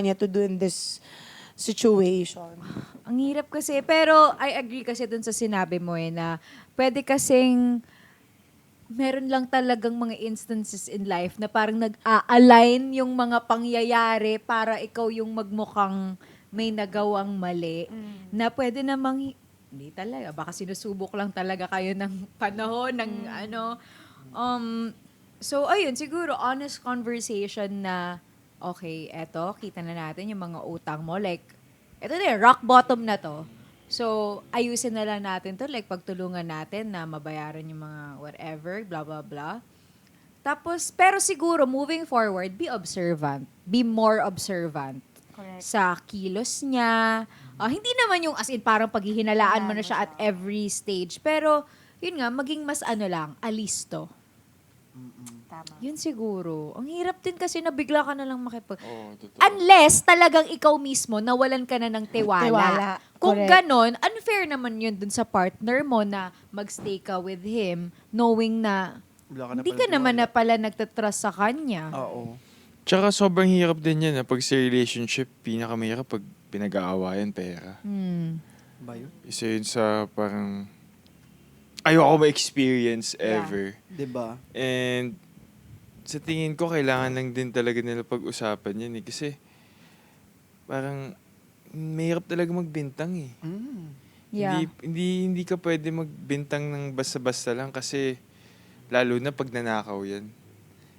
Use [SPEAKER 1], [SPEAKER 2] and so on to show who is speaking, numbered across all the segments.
[SPEAKER 1] niya to do in this situation.
[SPEAKER 2] Ang hirap kasi, pero I agree kasi dun sa sinabi mo na pwede kasing meron lang talagang mga instances in life na parang nag-a-align yung mga pangyayari para ikaw yung magmukhang may nagawang mali na pwede namang hindi talaga. Baka sinusubok lang talaga kayo ng panahon, ng ano. So, ayun, siguro honest conversation na okay, eto, kita na natin yung mga utang mo. Like, eto na rock bottom na to. So, ayusin na lang natin to. Like, pagtulungan natin na mabayaran yung mga whatever, blah, blah, blah. Tapos, pero siguro, moving forward, be observant. Be more observant.
[SPEAKER 1] Correct.
[SPEAKER 2] Sa kilos niya. Hindi naman yung as in, parang paghihinalaan mo na siya at every stage. Pero, yun nga, maging mas ano lang, alisto.
[SPEAKER 1] Tama.
[SPEAKER 2] Yun siguro. Ang hirap din kasi na bigla ka na lang
[SPEAKER 3] Totoo.
[SPEAKER 2] Unless talagang ikaw mismo nawalan ka na ng tiwala.
[SPEAKER 1] Tiwala.
[SPEAKER 2] Kung
[SPEAKER 1] Correct.
[SPEAKER 2] ganon, unfair naman yun dun sa partner mo na magstay ka with him knowing na hindi ka naman na pala nagtatrust sa kanya.
[SPEAKER 3] Oo. Tsaka sobrang hirap din yan. Pag sa relationship, pinakamahirap pag pinag-aawayan pera.
[SPEAKER 4] Ba yun?
[SPEAKER 3] Isa yun sa parang ayoko ma-experience ever.
[SPEAKER 4] Diba?
[SPEAKER 3] And sa tingin ko, kailangan lang din talaga nila pag-usapan yan eh. Kasi parang mahirap talaga magbintang eh.
[SPEAKER 2] Yeah.
[SPEAKER 3] Hindi ka pwede magbintang ng basta-basta lang kasi lalo na pag nanakaw yan.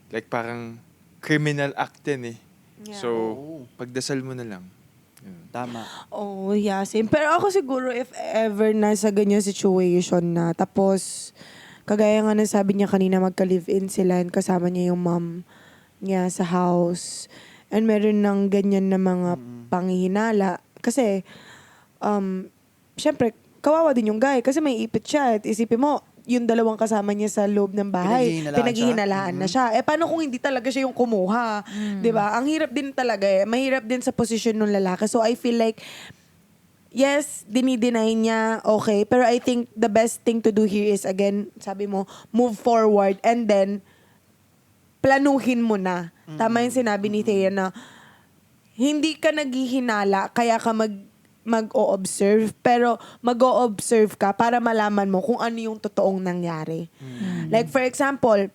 [SPEAKER 3] Like parang criminal act yan eh.
[SPEAKER 1] Yeah.
[SPEAKER 3] So,
[SPEAKER 4] Oo.
[SPEAKER 3] pagdasal mo na lang. Yun.
[SPEAKER 4] Tama.
[SPEAKER 1] Oh, yeah, same. Pero ako siguro, if ever nasa ganyan situation na, tapos, kagaya nga ng sabi niya kanina, magka-live-in sila and kasama niya yung mom niya sa house. And meron ng ganyan na mga panghihinala. Kasi, syempre, kawawa din yung guy kasi may ipit siya. At isipin mo, yung dalawang kasama niya sa loob ng bahay, pinaghihinalaan na siya. Paano kung hindi talaga siya yung kumuha? 'Di ba? Ang hirap din talaga eh. Mahirap din sa posisyon ng lalaki. So I feel like, yes, dinideny niya, okay. Pero I think the best thing to do here is, again, sabi mo, move forward and then, planuhin mo na. Tama yung sinabi ni Thea na, hindi ka naghihinala, kaya ka mag-o-observe, pero mag-o-observe ka para malaman mo kung ano yung totoong nangyari. Like, for example,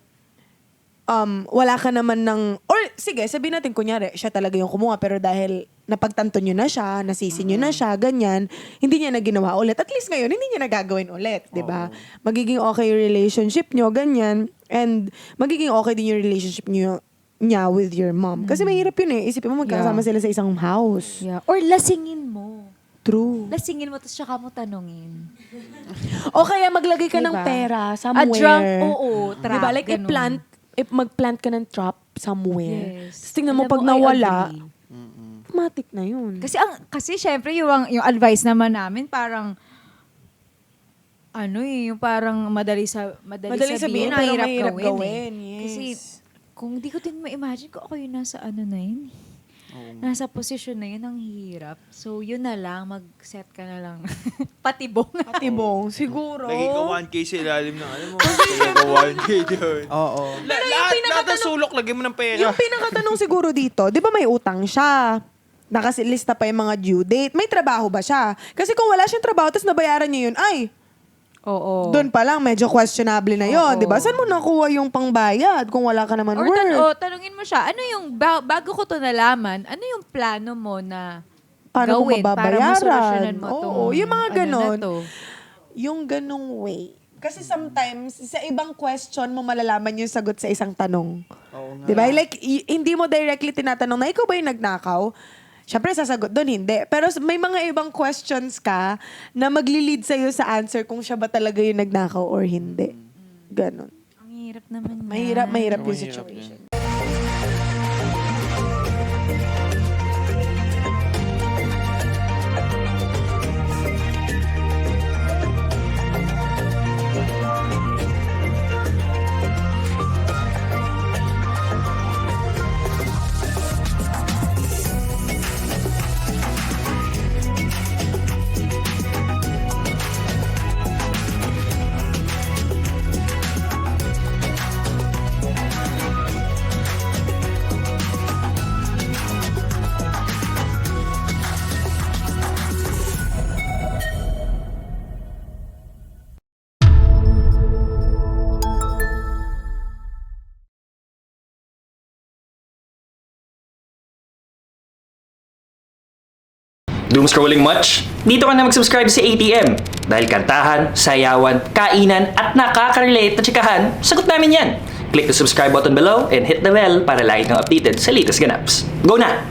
[SPEAKER 1] wala ka naman ng, or sige, sabihin natin, kunyari, siya talaga yung kumuha, pero dahil napagtanto nyo na siya, nasisi nyo na siya, ganyan, hindi niya na ginawa ulit. At least ngayon, hindi niya nagagawin ulit, di ba? Magiging okay yung relationship nyo, ganyan, and magiging okay din yung relationship niya with your mom. Kasi mahirap yun eh. Isipin mo, magkakasama sila sa isang house.
[SPEAKER 2] Yeah. Or lasingin mo.
[SPEAKER 1] True.
[SPEAKER 2] Lasingin mo, tapos saka mo tanungin.
[SPEAKER 1] O kaya maglagay ka ng
[SPEAKER 2] Diba?
[SPEAKER 1] pera
[SPEAKER 2] A
[SPEAKER 1] somewhere.
[SPEAKER 2] drunk, oo, trap.
[SPEAKER 1] Diba? Like,
[SPEAKER 2] ganun.
[SPEAKER 1] mag-plant ka ng trap somewhere.
[SPEAKER 2] Yes.
[SPEAKER 1] Tapos tingnan mo,
[SPEAKER 2] Alam
[SPEAKER 1] pag
[SPEAKER 2] I
[SPEAKER 1] nawala,
[SPEAKER 2] agree.
[SPEAKER 1] automatic na yun.
[SPEAKER 2] Kasi syempre yung advice naman namin parang yung parang madali sabihin,
[SPEAKER 1] pero
[SPEAKER 2] mahirap
[SPEAKER 1] mahirap
[SPEAKER 2] gawin.
[SPEAKER 1] gawin. Yes.
[SPEAKER 2] Kasi kung di ko din ma-imagine ko ako yung nasa na yun. Nasa posisyon na yun, ang hirap. So, yun na lang, mag-set ka na lang. Patibong.
[SPEAKER 1] Patibong, siguro.
[SPEAKER 3] Lagi ka 1K sa ilalim ng ano mo. Lagi ka 1K doon.
[SPEAKER 4] Oo.
[SPEAKER 3] Lahat ng sulok, lagyan mo ng pera.
[SPEAKER 1] Yung pinakatanong siguro dito, di ba may utang siya? Nakasilista pa yung mga due date. May trabaho ba siya? Kasi kung wala siyang trabaho, tapos nabayaran niya yun, ay,
[SPEAKER 2] Oo.
[SPEAKER 1] doon pa lang, medyo questionable na yun. Di ba? Saan mo nakuha yung pangbayad kung wala ka naman
[SPEAKER 2] Or
[SPEAKER 1] work?
[SPEAKER 2] tanungin mo siya, ano yung, bago ko to nalaman, ano yung plano mo na
[SPEAKER 1] Paano mo
[SPEAKER 2] gawin para
[SPEAKER 1] mababayaran?
[SPEAKER 2] masolusyonan mo
[SPEAKER 1] Oo,
[SPEAKER 2] tong
[SPEAKER 1] yung mga ganon.
[SPEAKER 2] na to?
[SPEAKER 1] Yung ganong way. Kasi sometimes, sa ibang question mo malalaman yung sagot sa isang tanong.
[SPEAKER 4] Oo nga.
[SPEAKER 1] Diba? Like, hindi mo directly tinatanong na ikaw ba yung nagnakaw? Siyempre, sasagot doon, hindi. Pero may mga ibang questions ka na magli-lead sa'yo sa answer kung siya ba talaga yung nagnakaw or hindi. Ganon.
[SPEAKER 2] Ang hirap naman yan.
[SPEAKER 1] Mahirap yung
[SPEAKER 3] Mahirap
[SPEAKER 1] situation.
[SPEAKER 3] yan.
[SPEAKER 4] Doom scrolling much? Dito ka na mag-subscribe sa ATM. Dahil kantahan, sayawan, kainan, at nakaka-relate na tsikahan, sagot namin yan. Click the subscribe button below and hit the bell para lagi kang updated sa latest ganaps. Go na!